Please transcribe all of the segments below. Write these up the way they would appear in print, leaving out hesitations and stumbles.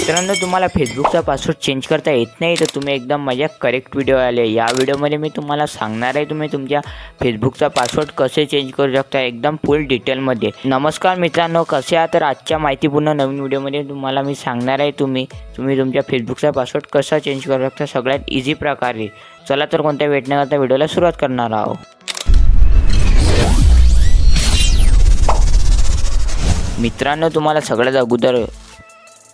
मित्रांनो, तुम्हाला फेसबुकचा पासवर्ड चेंज करता येत नाही तर तुम्ही एकदम माझ्या करेक्ट व्हिडिओ आले। या व्हिडिओमध्ये मी तुम्हाला सांगणार आहे तुम्ही तुमच्या फेसबुकचा पासवर्ड कसे चेंज करू शकता एकदम फुल डिटेलमध्ये। नमस्कार मित्रांनो, कसे आहात? तर आजच्या माहितीपूर्ण नवीन व्हिडिओमध्ये तुम्हाला मी सांगणार आहे तुम्ही तुमच्या फेसबुकचा पासवर्ड कसा चेंज करू शकता सगळ्यात इझी प्रकारे। चला तर कोणत्या वेट न करता व्हिडिओला सुरुवात करणार आहोत। मित्रांनो, तुम्हाला सगळ्यात अगोदर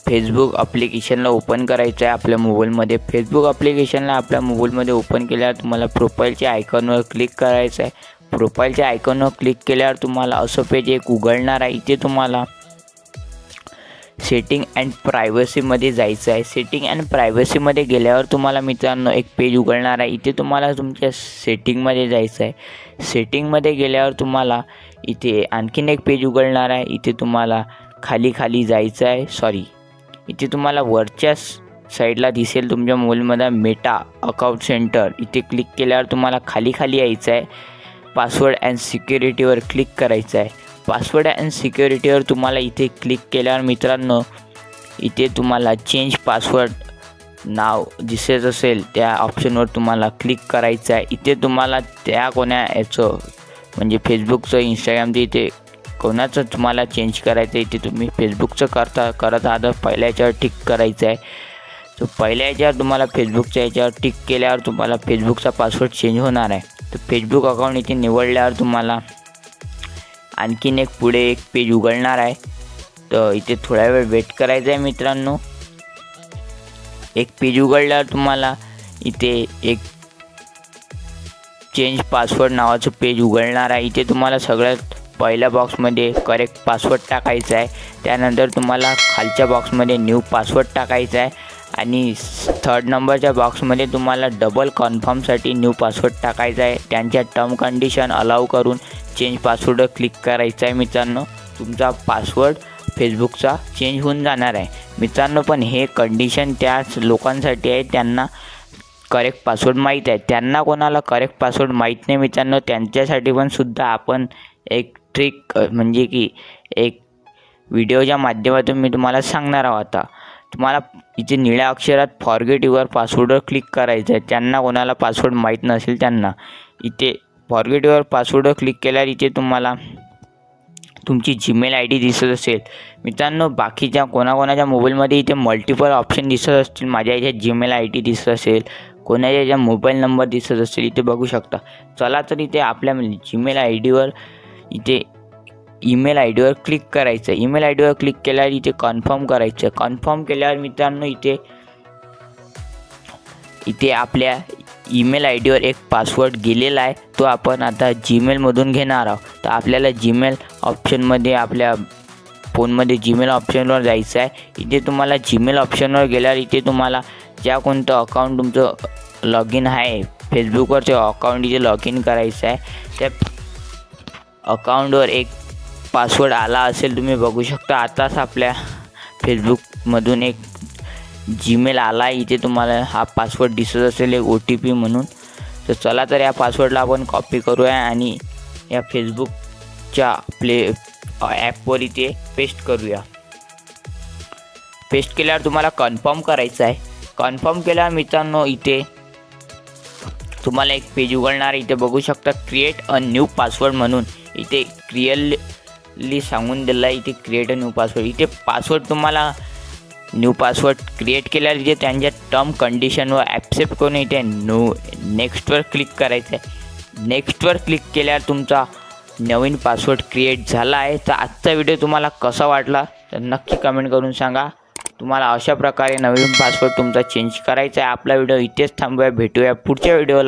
फेसबुक ॲप्लिकेशनला ओपन करायचं आहे आपल्या मोबाईलमध्ये। फेसबुक ॲप्लिकेशनला आपल्या मोबाईलमध्ये ओपन केल्यावर तुम्हाला प्रोफाईलच्या आयकॉनवर क्लिक करायचं आहे। प्रोफाईलच्या आयकॉनवर क्लिक केल्यावर तुम्हाला असं पेज एक उघडणार आहे। इथे तुम्हाला सेटिंग अँड प्रायव्हसीमध्ये जायचं आहे। सेटिंग अँड प्रायव्हसीमध्ये गेल्यावर तुम्हाला मित्रांनो एक पेज उघडणार आहे। इथे तुम्हाला तुमच्या सेटिंगमध्ये जायचं आहे। सेटिंगमध्ये गेल्यावर तुम्हाला इथे आणखीन एक पेज उघडणार आहे। इथे तुम्हाला खाली जायचं आहे। इथे तुम्हाला वरच्या साईडला दिसेल तुमच्या मोबाईलमध्ये मेटा अकाउंट सेंटर। इथे क्लिक केल्यावर तुम्हाला खाली यायचं आहे। पासवर्ड अँड सिक्युरिटीवर क्लिक करायचं आहे। पासवर्ड अँड सिक्युरिटीवर तुम्हाला इथे क्लिक केल्यावर मित्रांनो इथे तुम्हाला चेंज पासवर्ड नाव दिसत असेल त्या ऑप्शनवर तुम्हाला क्लिक करायचं आहे। इथे तुम्हाला त्या याचं म्हणजे फेसबुकचं इंस्टाग्रामचं इथे कोणाचं तुम्हाला चेंज करायचं इथे तुम्ही फेसबुकचं करत आहात पहिल्या याच्यावर टिक करायचं आहे। तर पहिल्या याच्यावर तुम्हाला फेसबुकच्या याच्यावर टिक केल्यावर तुम्हाला फेसबुकचा पासवर्ड चेंज होणार आहे। तर फेसबुक अकाउंट इथे निवडल्यावर तुम्हाला आणखीन एक पुढे एक पेज उघडणार आहे। तर इथे थोडा वेळ वेट करायचा आहे मित्रांनो। एक पेज उघडल्यावर तुम्हाला इथे एक चेंज पासवर्ड नावाचं पेज उघडणार आहे। इथे तुम्हाला सगळ्यात पहिल्या बॉक्समध्ये करेक्ट पासवर्ड टाकायचा आहे। त्यानंतर तुम्हाला खालच्या बॉक्समध्ये न्यू पासवर्ड टाकायचा आहे आणि थर्ड नंबरच्या बॉक्समध्ये तुम्हाला डबल कन्फर्मसाठी न्यू पासवर्ड टाकायचा आहे। त्यांच्या टर्म कंडिशन अलाउ करून चेंज पासवर्डवर क्लिक करायचं आहे। मित्रांनो, तुमचा पासवर्ड फेसबुकचा चेंज होऊन जाणार आहे मित्रांनो। पण हे कंडिशन त्याच लोकांसाठी आहे त्यांना करेक्ट पासवर्ड माहीत आहे। त्यांना कोणाला करेक्ट पासवर्ड माहीत नाही मित्रांनो, त्यांच्यासाठी पण सुद्धा आपण एक ट्रिक म्हणजे की एक व्हिडिओच्या माध्यमातून मी तुम्हाला सांगणार आहोत। आता तुम्हाला इथे निळ्या अक्षरात फॉरगेट युअर पासवर्डवर क्लिक करायचं आहे। त्यांना कोणाला पासवर्ड माहीत नसेल त्यांना इथे फॉरगेट युअर पासवर्डवर क्लिक केल्यावर इथे तुम्हाला तुमची जीमेल आय डी दिसत असेल मित्रांनो। बाकीच्या कोणाच्या मोबाईलमध्ये इथे मल्टिपल ऑप्शन दिसत असतील। माझ्या इथे जीमेल आय डी दिसत असेल, कोणाच्या याच्या मोबाईल नंबर दिसत असेल इथे बघू शकता। चला तर इथे आपल्या जीमेल आय डीवर इथे ईमेल आय डीवर क्लिक करायचं। ईमेल आय डीवर क्लिक केल्यावर इथे कन्फर्म करायचं। कन्फर्म केल्यावर मित्रांनो इथे आपल्या ईमेल आय डीवर एक पासवर्ड गेलेला आहे तो आपण आता जीमेलमधून घेणार आहोत। तर आपल्याला जीमेल ऑप्शनमध्ये आपल्या फोनमध्ये जीमेल ऑप्शनवर जायचं आहे। इथे तुम्हाला जीमेल ऑप्शनवर गेल्यावर इथे तुम्हाला ज्या कोणतं अकाउंट तुमचं लॉग इन आहे फेसबुकवर ते अकाउंट इथे लॉग इन करायचं आहे। त्या अकाउंटवर एक पासवर्ड आला असेल तुम्ही बघू शकता। आताच आपल्या फेसबुकमधून एक जीमेल आला आहे। इथे तुम्हाला हा पासवर्ड दिसत असेल एक OTP म्हणून। तर चला तर या पासवर्डला आपण कॉपी करूया आणि या फेसबुकच्या ॲपवर इथे पेस्ट करूया। पेस्ट केल्यावर तुम्हाला कन्फर्म करायचं आहे। कन्फर्म केल्यावर मित्रांनो इथे तुम्हाला एक पेज उघडणार। इथे बघू शकता क्रिएट अ न्यू पासवर्ड म्हणून इथे क्लिअरली सांगून दिलं आहे इथे क्रिएट अ न्यू पासवर्ड। इथे पासवर्ड तुम्हाला न्यू पासवर्ड क्रिएट केल्यावर इथे त्यांच्या टर्म कंडिशनवर ॲक्सेप्ट करून इथे नेक्स्टवर क्लिक करायचं आहे। नेक्स्टवर क्लिक केल्यावर तुमचा नवीन पासवर्ड क्रिएट झाला आहे। तर आजचा व्हिडिओ तुम्हाला कसा वाटला तर नक्की कमेंट करून सांगा। तुम्हाला अशा प्रकारे नवीन पासवर्ड तुमचा चेंज करायचा आहे। आपला व्हिडिओ इथेच थांबूया, भेटूया पुढच्या व्हिडिओला।